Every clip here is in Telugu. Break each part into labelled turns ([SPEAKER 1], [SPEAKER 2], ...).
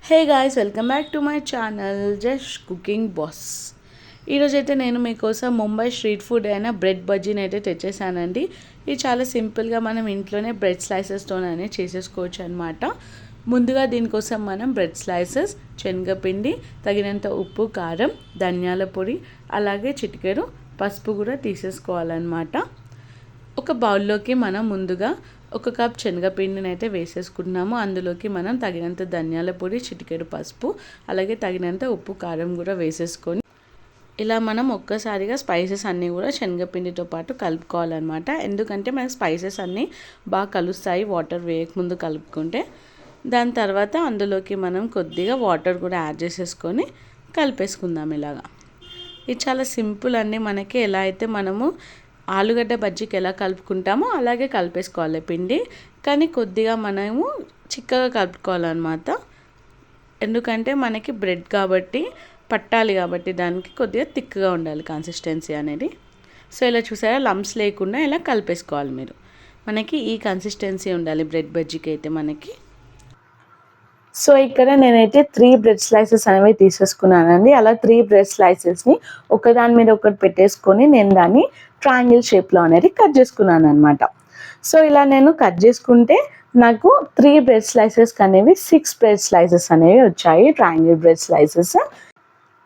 [SPEAKER 1] Hey guys, welcome back to my channel just cooking boss. ఈరోజైతే నేను మీకోసం ముంబై స్ట్రీట్ ఫుడ్ అయిన బ్రెడ్ బజ్జీని అయితే తెచ్చేసానండి. ఇది చాలా సింపుల్గా మనం ఇంట్లోనే బ్రెడ్ స్లైసెస్తోనే చేసేసుకోవచ్చు అనమాట. ముందుగా దీనికోసం మనం బ్రెడ్ స్లైసెస్, శనగపిండి, తగినంత ఉప్పు, కారం, ధనియాల పొడి, అలాగే చిటికెడు పసుపు కూడా తీసేసుకోవాలన్నమాట. ఒక బౌల్లోకి మనం ముందుగా 1 కప్ శనగపిండిని అయితే వేసేసుకుంటున్నాము. అందులోకి మనం తగినంత ధనియాల పొడి, చిటికెడు పసుపు, అలాగే తగినంత ఉప్పు, కారం కూడా వేసేసుకొని ఇలా మనం ఒక్కసారిగా స్పైసెస్ అన్నీ కూడా శనగపిండితో పాటు కలుపుకోవాలన్నమాట. ఎందుకంటే మన స్పైసెస్ అన్నీ బాగా కలుస్తాయి వాటర్ వేయకముందు కలుపుకుంటే. దాని తర్వాత అందులోకి మనం కొద్దిగా వాటర్ కూడా యాడ్ చేసేసుకొని కలిపేసుకుందాం ఇలాగా. ఇది చాలా సింపుల్ అండి. మనకి ఎలా అయితే మనము ఆలుగడ్డ బజ్జీకి ఎలా కలుపుకుంటామో అలాగే కలిపేసుకోవాలి పిండి. కానీ కొద్దిగా మనము చిక్కగా కలుపుకోవాలన్నమాట. ఎందుకంటే మనకి బ్రెడ్ కాబట్టి పట్టాలి, కాబట్టి దానికి కొద్దిగా థిక్గా ఉండాలి కన్సిస్టెన్సీ అనేది. సో ఇలా చూసారా, లంప్స్ లేకుండా ఇలా కలిపేసుకోవాలి మీరు. మనకి ఈ కన్సిస్టెన్సీ ఉండాలి బ్రెడ్ బజ్జీకి అయితే మనకి. సో ఇక్కడ నేనైతే 3 బ్రెడ్ స్లైసెస్ అనేవి తీసేసుకున్నానండి. అలా 3 బ్రెడ్ స్లైసెస్ని ఒకదాని మీద ఒకటి పెట్టేసుకొని నేను దాన్ని ట్రయాంగిల్ షేప్లో అనేది కట్ చేసుకున్నాను అనమాట. సో ఇలా నేను కట్ చేసుకుంటే నాకు 3 బ్రెడ్ స్లైసెస్ అనేవి 6 బ్రెడ్ స్లైసెస్ అనేవి వచ్చాయి, ట్రయాంగిల్ బ్రెడ్ స్లైసెస్.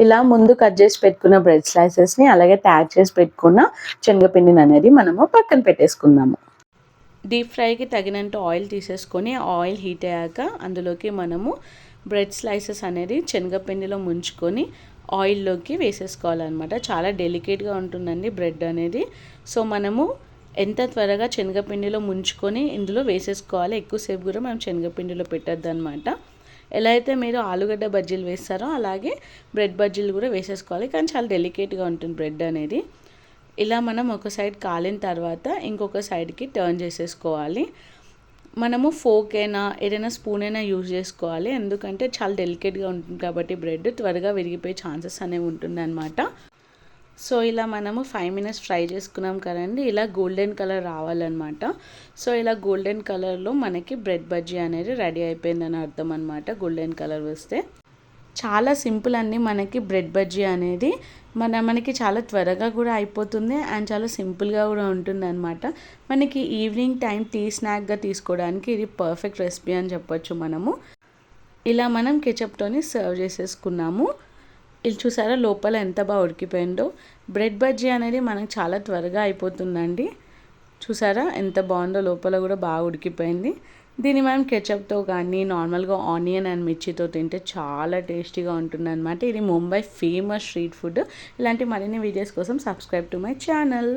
[SPEAKER 1] ఇలా ముందు కట్ చేసి పెట్టుకున్న బ్రెడ్ స్లైసెస్ని అలాగే తయారు చేసి పెట్టుకున్న శనగపిండిని అనేది మనము పక్కన పెట్టేసుకుందాము. డీప్ ఫ్రైకి తగినంత ఆయిల్ తీసేసుకొని ఆయిల్ హీట్ అయ్యాక అందులోకి మనము బ్రెడ్ స్లైసెస్ అనేది శనగపిండిలో ముంచుకొని ఆయిల్లోకి వేసేసుకోవాలన్నమాట. చాలా డెలికేట్గా ఉంటుందండి బ్రెడ్ అనేది. సో మనము ఎంత త్వరగా శనగపిండిలో ముంచుకొని ఇందులో వేసేసుకోవాలి. ఎక్కువసేపు కూడా మనం శనగపిండిలో పెట్టద్దు అనమాట. ఎలా అయితే మీరు ఆలుగడ్డ బజ్జీలు వేస్తారో అలాగే బ్రెడ్ బజ్జీలు కూడా వేసేసుకోవాలి. కానీ చాలా డెలికేట్గా ఉంటుంది బ్రెడ్ అనేది. ఇలా మనం ఒక సైడ్ కాలిన తర్వాత ఇంకొక సైడ్కి టర్న్ చేసేసుకోవాలి. మనము ఫోక్ అయినా ఏదైనా స్పూన్ అయినా యూజ్ చేసుకోవాలి. ఎందుకంటే చాలా డెలికేట్గా ఉంటుంది కాబట్టి బ్రెడ్ త్వరగా విరిగిపోయే ఛాన్సెస్ అనేవి ఉంటుందన్నమాట. సో ఇలా మనము 5 మినిట్స్ ఫ్రై చేసుకున్నాం కదండి. ఇలా గోల్డెన్ కలర్ రావాలన్నమాట. సో ఇలా గోల్డెన్ కలర్లో మనకి బ్రెడ్ బజ్జీ అనేది రెడీ అయిపోయిందని అర్థం అనమాట. గోల్డెన్ కలర్ వస్తే చాలా సింపుల్ అండి. మనకి బ్రెడ్ బజ్జీ అనేది మనకి చాలా త్వరగా కూడా అయిపోతుంది అండ్ చాలా సింపుల్గా కూడా ఉంటుంది అనమాట. మనకి ఈవినింగ్ టైం టీ స్నాక్గా తీసుకోవడానికి ఇది పర్ఫెక్ట్ రెసిపీ అని చెప్పొచ్చు మనము. ఇలా మనం కెచప్తోని సర్వ్ చేసేసుకున్నాము. ఇది చూసారా లోపల ఎంత బాగా ఉడికిపోయిందో. బ్రెడ్ బజ్జీ అనేది మనకు చాలా త్వరగా అయిపోతుందండి. చూసారా ఎంత బాగుందో, లోపల కూడా బాగా ఉడికిపోయింది. దీన్ని మనం కెచప్తో కానీ నార్మల్గా ఆనియన్ అండ్ మిర్చితో తింటే చాలా టేస్టీగా ఉంటుందన్నమాట. ఇది ముంబై ఫేమస్ స్ట్రీట్ ఫుడ్. ఇలాంటి మరిన్ని వీడియోస్ కోసం సబ్స్క్రైబ్ టు మై ఛానల్.